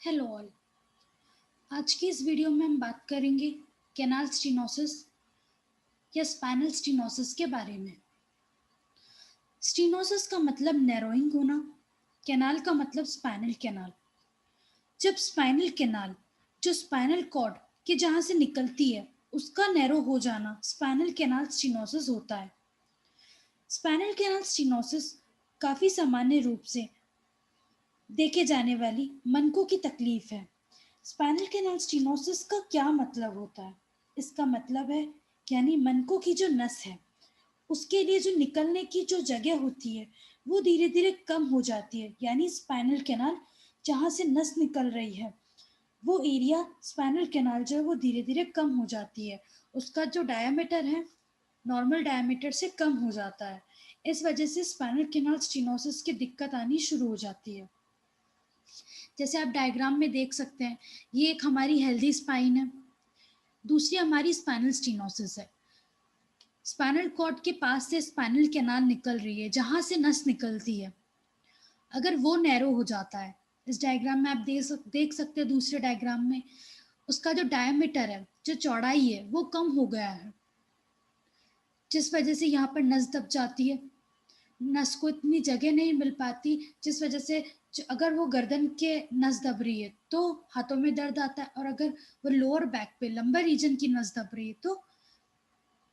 Hello all. आज की इस वीडियो में हम बात करेंगे कैनाल स्टीनोसिस या स्पाइनल स्टीनोसिस के बारे में। स्टीनोसिस का मतलब नैरोइंग होना, कैनाल का मतलब स्पाइनल कैनाल। जब स्पाइनल कैनाल जो स्पाइनल कॉर्ड के जहाँ से निकलती है उसका नैरो हो जाना स्पाइनल कैनाल स्टीनोसिस होता है। स्पाइनल कैनाल स्टीनोसिस काफ़ी सामान्य रूप से देखे जाने वाली मनकों की तकलीफ है। स्पाइनल कैनाल स्टीनोसिस का क्या मतलब होता है? इसका मतलब है यानी मनकों की जो नस है उसके लिए जो निकलने की जो जगह होती है वो धीरे धीरे कम हो जाती है। यानी स्पाइनल कैनाल जहाँ से नस निकल रही है वो एरिया स्पाइनल कैनाल जो है वो धीरे धीरे कम हो जाती है। उसका जो डायमीटर है नॉर्मल डायमीटर से कम हो जाता है। इस वजह से स्पाइनल कैनाल स्टीनोसिस की दिक्कत आनी शुरू हो जाती है। जैसे आप डायग्राम में देख सकते हैं, ये एक हमारी हेल्दी स्पाइन है, दूसरी हमारी स्पाइनल स्टीनोसिस है। स्पाइनल कॉर्ड के पास से स्पाइनल कैनाल निकल रही है जहां से नस निकलती है। अगर वो नैरो हो जाता है, इस डायग्राम में आप देख सकते हैं, दूसरे डायग्राम में उसका जो डायमीटर है, जो चौड़ाई है वो कम हो गया है, जिस वजह से यहाँ पर नस दब जाती है। नस को इतनी जगह नहीं मिल पाती, जिस वजह से अगर वो गर्दन के नस दब रही है तो हाथों में दर्द आता है, और अगर वो लोअर बैक पे लंबर रीजन की नस दब रही है तो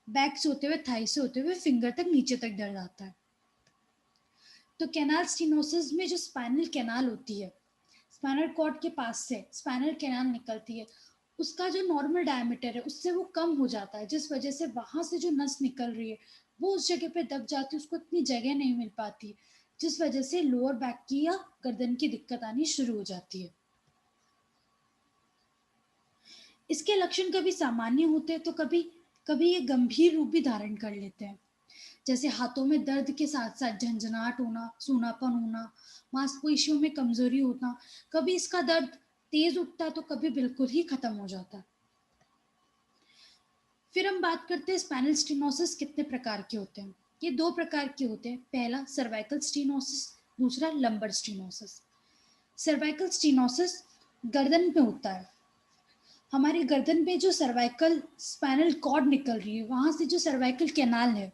बैक से होते हुए, थाई से होते हुए फिंगर तक नीचे तक दर्द आता है। तो कैनाल स्टीनोसिस में जो स्पाइनल कैनाल होती है, स्पाइनल कॉर्ड के पास से स्पाइनल कैनाल निकलती है, उसका जो नॉर्मल डायमीटर है उससे वो कम हो जाता है, जिस वजह से वहां से जो नस निकल रही है वो उस जगह पे दब जाती है, उसको इतनी जगह नहीं मिल पाती, जिस वजह से लोअर बैक की या गर्दन की दिक्कत आनी शुरू हो जाती है। इसके लक्षण कभी सामान्य होते हैं तो कभी कभी ये गंभीर रूप भी धारण कर लेते हैं। जैसे हाथों में दर्द के साथ साथ झंझनाहट होना, सूनापन होना, मांसपेशियों में कमजोरी होना, कभी इसका दर्द तेज उठता है तो कभी बिल्कुल ही खत्म हो जाता है। फिर हम बात करते हैं स्पाइनल स्टीनोसिस कितने प्रकार के होते हैं। ये दो प्रकार के होते हैं, पहला सर्वाइकल स्टीनोसिस, दूसरा लंबर स्टीनोसिस। सर्वाइकल स्टीनोसिस गर्दन में होता है। हमारी गर्दन में जो सर्वाइकल स्पाइनल कॉर्ड निकल रही है वहां से जो सर्वाइकल कैनाल है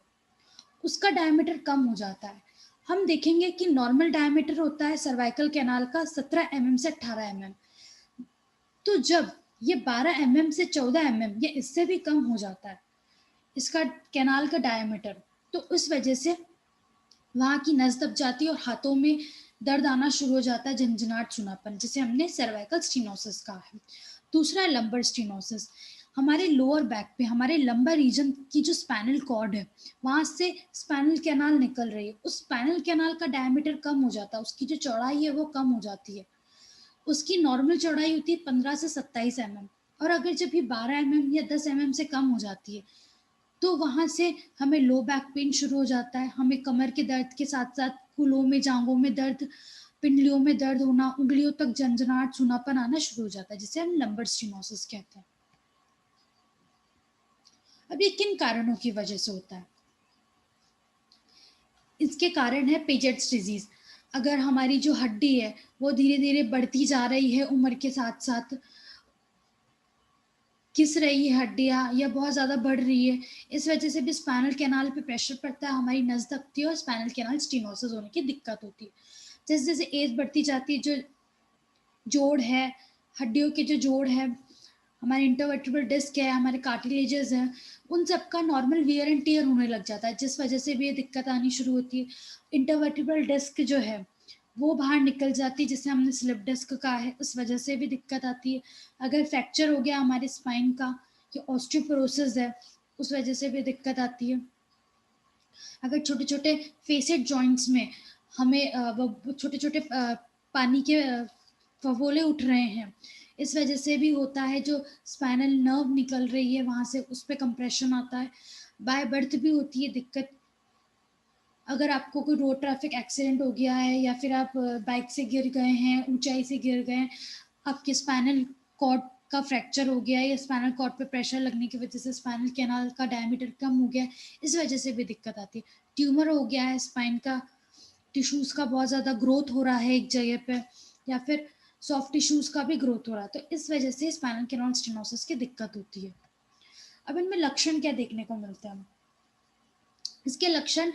उसका डायमीटर कम हो जाता है। हम देखेंगे कि नॉर्मल डायमीटर होता है सर्वाइकल कैनाल का 17 mm से 18 mm। तो जब ये 12 mm से 14 mm या इससे भी कम हो जाता है इसका कैनाल का डायमीटर, तो इस वजह से वहाँ की नस दब जाती है और हाथों में दर्द आना शुरू हो जाता है, झंझनाहट, सुनापन, जिसे हमने सर्वाइकल स्टीनोसिस कहा है। दूसरा है लंबर स्टीनोसिस। हमारे लोअर बैक पे हमारे लंबर रीजन की जो स्पाइनल कॉर्ड है वहां से स्पाइनल कैनाल निकल रही है, उस स्पाइनल कैनाल का डायमीटर कम हो जाता है, उसकी जो चौड़ाई है वो कम हो जाती है। उसकी नॉर्मल चौड़ाई होती है 15 से 27 mm, और अगर जब ये 12 mm या 10 mm से कम हो जाती है तो वहां से हमें लो बैक पेन शुरू हो जाता है। हमें कमर के दर्द के साथ साथ कूल्हों में, जांघों में दर्द, पिंडलियों में दर्द होना, उंगलियों तक झंझनाहट, सूनापन आना शुरू हो जाता है, जिसे हम लंबर स्टीनोसिस कहते हैं। अब ये किन कारणों की वजह से होता है? इसके कारण है पेजेट्स डिजीज। अगर हमारी जो हड्डी है वो धीरे धीरे बढ़ती जा रही है उम्र के साथ साथ, घिस रही है हड्डियाँ या बहुत ज़्यादा बढ़ रही है, इस वजह से भी स्पाइनल कैनाल पे प्रेशर पड़ता है, हमारी नस दबती है और स्पाइनल कैनाल स्टीनोसिस होने की दिक्कत होती है। जैसे जैसे एज बढ़ती जाती है, जो जोड़ है, हड्डियों के जो जोड़ है, हमारे इंटरवर्टिब्रल डिस्क है, हमारे कार्टिलेजेस हैं, उन सब का नॉर्मल वियर एंड टियर होने लग जाता है, जिस वजह से भी ये दिक्कत आनी शुरू होती है। इंटरवर्टिब्रल डिस्क जो है वो बाहर निकल जाती है, जिसे हमने स्लिप डिस्क कहा है, उस वजह से भी दिक्कत आती है। अगर फ्रैक्चर हो गया हमारे स्पाइन का, या ऑस्टियोपोरोसिस है, उस वजह से भी दिक्कत आती है। अगर छोटे छोटे फेसेट जॉइंट्स में हमें वो छोटे छोटे पानी के फफोले उठ रहे हैं, इस वजह से भी होता है। जो स्पाइनल नर्व निकल रही है वहां से उस पर कंप्रेशन आता है। बाय बर्थ भी होती है दिक्कत। अगर आपको कोई रोड ट्रैफिक एक्सीडेंट हो गया है या फिर आप बाइक से गिर गए हैं, ऊंचाई से गिर गए हैं, आपके स्पाइनल कॉर्ड का फ्रैक्चर हो गया है या स्पाइनल कॉर्ड पे प्रेशर लगने की वजह से स्पाइनल कैनाल का डायमीटर कम हो गया है, इस वजह से भी दिक्कत आती है। ट्यूमर हो गया है स्पाइन का, टिश्यूज का बहुत ज़्यादा ग्रोथ हो रहा है एक जगह पे, या फिर सॉफ्ट टिश्यूज का भी ग्रोथ हो रहा है, तो इस वजह से स्पाइनल कैनाल स्टेनोसिस की दिक्कत होती है। अब इनमें लक्षण क्या देखने को मिलते हैं? इसके लक्षण,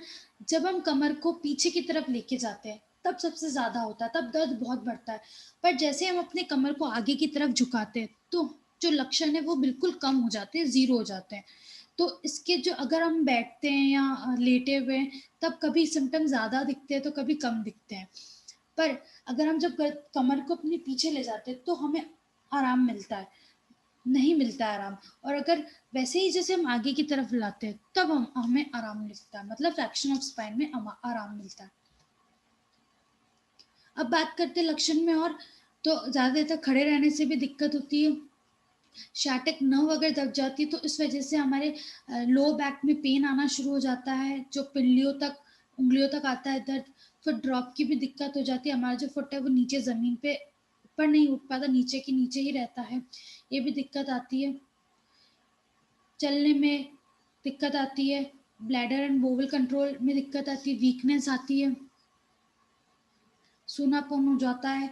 जब हम कमर को पीछे की तरफ लेके जाते हैं तब सबसे ज्यादा होता है, तब दर्द बहुत बढ़ता है। पर जैसे हम अपने कमर को आगे की तरफ झुकाते हैं तो जो लक्षण है वो बिल्कुल कम हो जाते हैं, जीरो हो जाते हैं। तो इसके जो, अगर हम बैठते हैं या लेटे हुए हैं तब कभी सिम्टम ज्यादा दिखते हैं तो कभी कम दिखते हैं। पर अगर हम जब कमर को अपने पीछे ले जाते हैं तो हमें आराम मिलता है, नहीं मिलता है आराम। और अगर वैसे ही जैसे हम आगे की तरफ लाते हैं तब हमें आराम मिलता है, मतलब फ्रैक्शन ऑफ स्पाइन में आराम मिलता है। अब बात करते हैं लक्षण में, और तो ज़्यादा देर तक खड़े रहने से भी दिक्कत होती है। शाटक नर्व अगर दब जाती है तो इस वजह से हमारे लो बैक में पेन आना शुरू हो जाता है, जो पिल्लियों तक, उंगलियों तक आता है दर्द। फुट ड्रॉप की भी दिक्कत हो जाती है, हमारा जो फुट है वो नीचे ज़मीन पे ऊपर नहीं उठ पाता, नीचे के नीचे ही रहता है, ये भी दिक्कत आती है। चलने में दिक्कत आती है, ब्लैडर एंड बोवल कंट्रोल में दिक्कत आती है, वीकनेस आती है, सूनापन हो जाता है,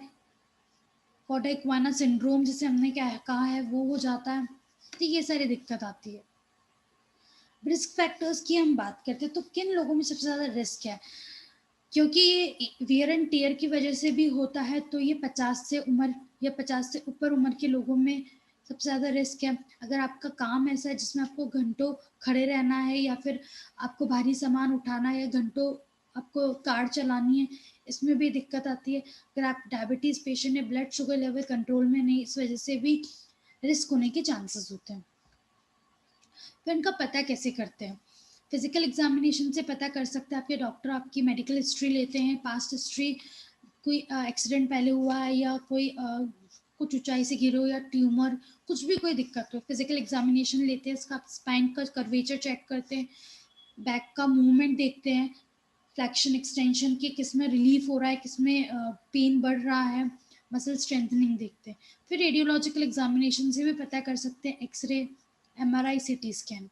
कोडेक्वाना सिंड्रोम जिसे हमने क्या कहा है वो हो जाता है। तो ये सारी दिक्कत आती है। रिस्क फैक्टर्स की हम बात करते हैं तो किन लोगों में सबसे ज़्यादा रिस्क है? क्योंकि ये वियर एंड टेयर की वजह से भी होता है, तो ये 50 से उम्र या 50 से ऊपर उम्र के लोगों में सबसे ज़्यादा रिस्क है। अगर आपका काम ऐसा है जिसमें आपको घंटों खड़े रहना है, या फिर आपको भारी सामान उठाना है, या घंटों आपको कार चलानी है, इसमें भी दिक्कत आती है। अगर आप डायबिटीज़ पेशेंट है, ब्लड शुगर लेवल कंट्रोल में नहीं, इस वजह से भी रिस्क होने के चांसेस होते हैं। तो इनका पता कैसे करते हैं? फिजिकल एग्जामिनेशन से पता कर सकते हैं। आपके डॉक्टर आपकी मेडिकल हिस्ट्री लेते हैं, पास्ट हिस्ट्री, कोई एक्सीडेंट पहले हुआ है, या कोई कुछ ऊंचाई से गिरे हो, या ट्यूमर, कुछ भी कोई दिक्कत हो, फिजिकल एग्जामिनेशन लेते हैं, इसका स्पाइन का कर्वेचर चेक करते हैं, बैक का मूवमेंट देखते हैं, फ्लैक्शन एक्सटेंशन की किस में रिलीफ हो रहा है, किस में पेन बढ़ रहा है, मसल स्ट्रेंथनिंग देखते हैं। फिर रेडियोलॉजिकल एग्जामिनेशन से भी पता कर सकते हैं, एक्सरे, एमआरआई, सीटी स्कैन।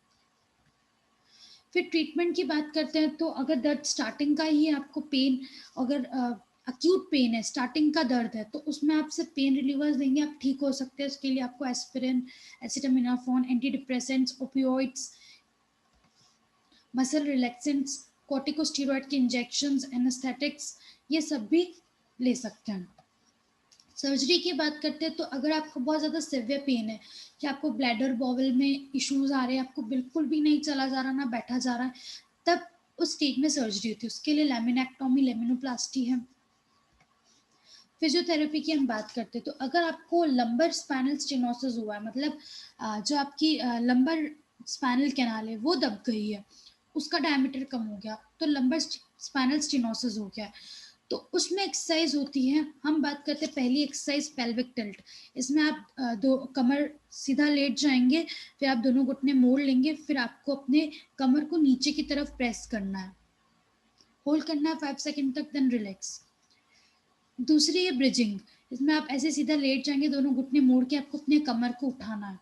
फिर ट्रीटमेंट की बात करते हैं तो अगर दर्द स्टार्टिंग का ही आपको पेन, अगर अक्यूट पेन है, स्टार्टिंग का दर्द है, तो उसमें आप सिर्फ पेन रिलीवर्स देंगे, आप ठीक हो सकते हैं। उसके लिए आपको aspirin, acetaminophen, anti depressants, opioids, muscle relaxants, corticosteroid के इंजेक्शंस, एनेस्थेटिक्स, ये सब भी ले सकते हैं। सर्जरी की बात करते हैं तो अगर आपको बहुत ज़्यादा सिवियर पेन है, कि आपको ब्लैडर बॉवल में इश्यूज आ रहे हैं, आपको बिल्कुल भी नहीं चला जा रहा, ना बैठा जा रहा है, तब उस स्टेज में सर्जरी होती है। उसके लिए लैमिनेक्टोमी, लेमिनोप्लास्टी है। फिजियोथेरेपी की हम बात करते हैं तो अगर आपको लंबर स्पाइनल स्टेनोसिस हुआ है, मतलब जो आपकी लंबर स्पाइनल कैनाल है वो दब गई है, उसका डायमीटर कम हो गया, तो लंबर स्पाइनल स्टेनोसिस हो गया है। तो उसमें एक्सरसाइज होती है। हम बात करते हैं पहली एक्सरसाइज, पेल्विक टिल्ट। इसमें आप दो कमर सीधा लेट जाएंगे, फिर आप दोनों घुटने मोड़ लेंगे, फिर आपको अपने कमर को नीचे की तरफ प्रेस करना है, होल्ड करना है 5 सेकंड तक, देन रिलैक्स। दूसरी है ब्रिजिंग। इसमें आप ऐसे सीधा लेट जाएंगे, दोनों घुटने मोड़ के आपको अपने कमर को उठाना है,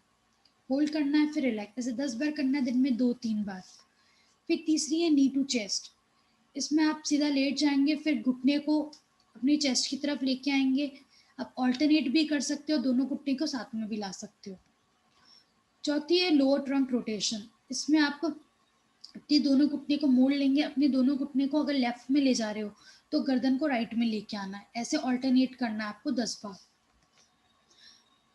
होल्ड करना है, फिर रिलैक्स। ऐसे 10 बार करना है, दिन में 2-3 बार। फिर तीसरी है नी टू चेस्ट। इसमें आप सीधा लेट जाएंगे, फिर घुटने को अपनी चेस्ट की तरफ लेके आएंगे। आप ऑल्टरनेट भी कर सकते हो, दोनों घुटने को साथ में भी ला सकते हो। चौथी है लोअर ट्रंक रोटेशन। इसमें आप अपने दोनों घुटने को मोड़ लेंगे, अपने दोनों घुटने को अगर लेफ्ट में ले जा रहे हो तो गर्दन को राइट में लेके आना है, ऐसे ऑल्टरनेट करना है आपको 10 बार।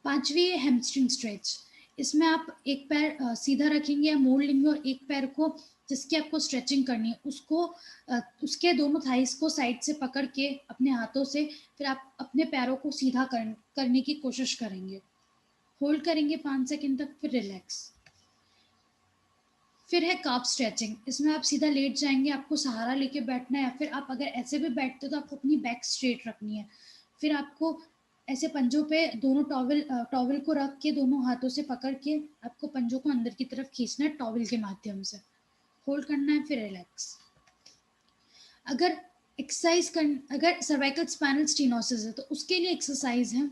पांचवी है हैमस्ट्रिंग स्ट्रेच। इसमें आप एक पैर सीधा रखेंगे या मोड़ लेंगे, और एक पैर को, जिसकी आपको स्ट्रेचिंग करनी है, उसको उसके दोनों थाइस को साइड से पकड़ के अपने हाथों से, फिर आप अपने पैरों को सीधा करने की कोशिश करेंगे, होल्ड करेंगे 5 सेकंड तक, फिर रिलैक्स। फिर है काफ स्ट्रेचिंग। इसमें आप सीधा लेट जाएंगे, आपको सहारा लेके बैठना है, या फिर आप अगर ऐसे भी बैठते हो तो आपको अपनी बैक स्ट्रेट रखनी है। फिर आपको ऐसे पंजों पे दोनों टॉवल को रख के, दोनों हाथों से पकड़ के आपको पंजों को अंदर की तरफ खींचना है टॉवल के माध्यम से, होल्ड करना है, फिर रिलैक्स। अगर अगर सर्वाइकल स्पाइनल स्टीनोसिस है तो उसके लिए एक्सरसाइज है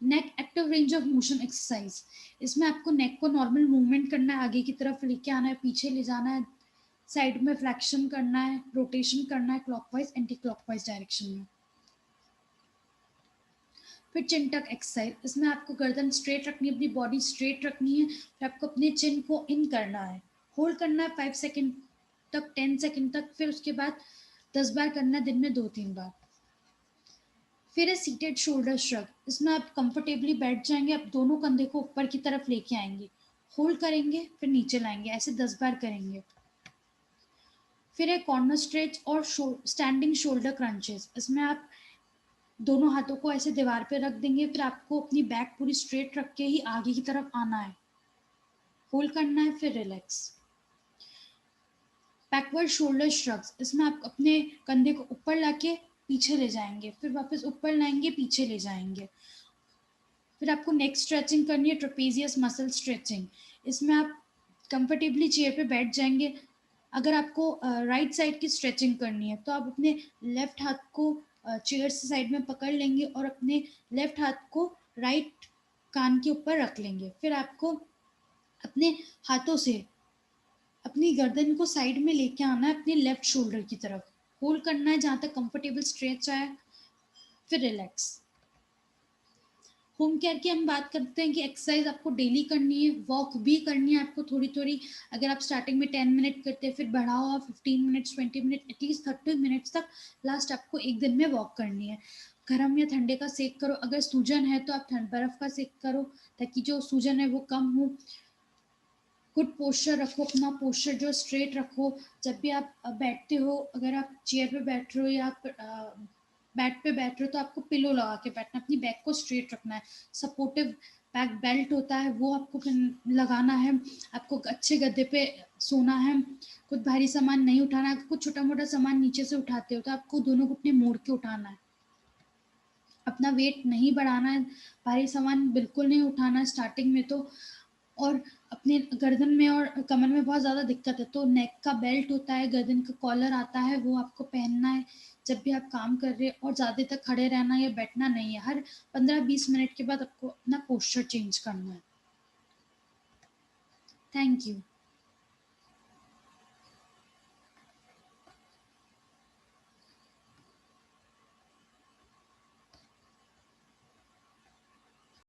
neck active range of motion exercise. इसमें आपको नेक को नॉर्मल मूवमेंट करना है, आगे की तरफ लेके आना है, पीछे ले जाना है, साइड में फ्लेक्शन करना है, रोटेशन करना है, क्लॉकवाइज एंटी क्लॉकवाइज डायरेक्शन में। फिर चिन टक एक्सरसाइज, इसमें आपको गर्दन स्ट्रेट रखनी है, अपनी बॉडी स्ट्रेट रखनी है, फिर आपको अपने चिन को इन करना है, होल्ड करना है 5 सेकेंड तक, 10 सेकेंड तक, फिर उसके बाद 10 बार करना है, दिन में 2-3 बार। फिर है सीटेड शोल्डर श्रग, इसमें आप कंफर्टेबली बैठ जाएंगे, आप दोनों कंधे को ऊपर की तरफ लेके आएंगे, होल्ड करेंगे, फिर नीचे लाएंगे, ऐसे 10 बार करेंगे। फिर है कॉर्नर स्ट्रेच और स्टैंडिंग शोल्डर क्रंचेस, इसमें आप दोनों हाथों को ऐसे दीवार पे रख देंगे, फिर आपको अपनी बैक पूरी स्ट्रेट रख के ही आगे की तरफ आना है, होल्ड करना है, फिर रिलैक्स। बैकवर्ड शोल्डर श्रग्स, इसमें आप अपने कंधे को ऊपर लाके पीछे ले जाएंगे, फिर वापस ऊपर लाएंगे, पीछे ले जाएंगे। फिर आपको नेक स्ट्रेचिंग करनी है, ट्रेपेजियस मसल स्ट्रेचिंग, इसमें आप कंफर्टेबली चेयर पे बैठ जाएंगे। अगर आपको राइट साइड की स्ट्रेचिंग करनी है तो आप अपने लेफ्ट हाथ को चेयर से साइड में पकड़ लेंगे और अपने लेफ्ट हाथ को राइट कान के ऊपर रख लेंगे, फिर आपको अपने हाथों से अपनी गर्दन को साइड में लेके आना है अपने लेफ्ट शोल्डर की तरफ, होल्ड करना है जहाँ तक कंफर्टेबल स्ट्रेच आए, फिर रिलैक्स। होम केयर की हम बात करते हैं कि एक्सरसाइज आपको डेली करनी है, वॉक भी करनी है आपको थोड़ी थोड़ी। अगर आप स्टार्टिंग में 10 मिनट करते हैं, फिर बढ़ाओ आप 15 मिनट्स, 20 मिनट, एटलीस्ट 30 मिनट्स तक लास्ट आपको एक दिन में वॉक करनी है। गर्म या ठंडे का सेक करो, अगर सूजन है तो आप बर्फ का सेक करो ताकि जो सूजन है वो कम हो। गुड पोस्चर रखो, अपना पोस्चर जो स्ट्रेट रखो। जब भी आप बैठते हो, अगर आप चेयर पे बैठ रहे हो या आप बैट पे बैठ रहे हो तो आपको पिलो लगा के बैठना, अपनी बैक को स्ट्रेट रखना है। सपोर्टिव बैक बेल्ट होता है वो आपको फिर लगाना है, आपको अच्छे गद्दे पे सोना है, कुछ भारी सामान नहीं उठाना है। कुछ छोटा मोटा सामान नीचे से उठाते हो तो आपको दोनों घुटने मोड़ के उठाना है, अपना वेट नहीं बढ़ाना है, भारी सामान बिल्कुल नहीं उठाना है स्टार्टिंग में तो। और अपने गर्दन में और कमर में बहुत ज़्यादा दिक्कत है तो नेक का बेल्ट होता है, गर्दन का कॉलर आता है, वो आपको पहनना है जब भी आप काम कर रहे हैं। और ज़्यादा तक खड़े रहना या बैठना नहीं है, हर 15-20 मिनट के बाद आपको अपना पोस्चर चेंज करना है। Thank you.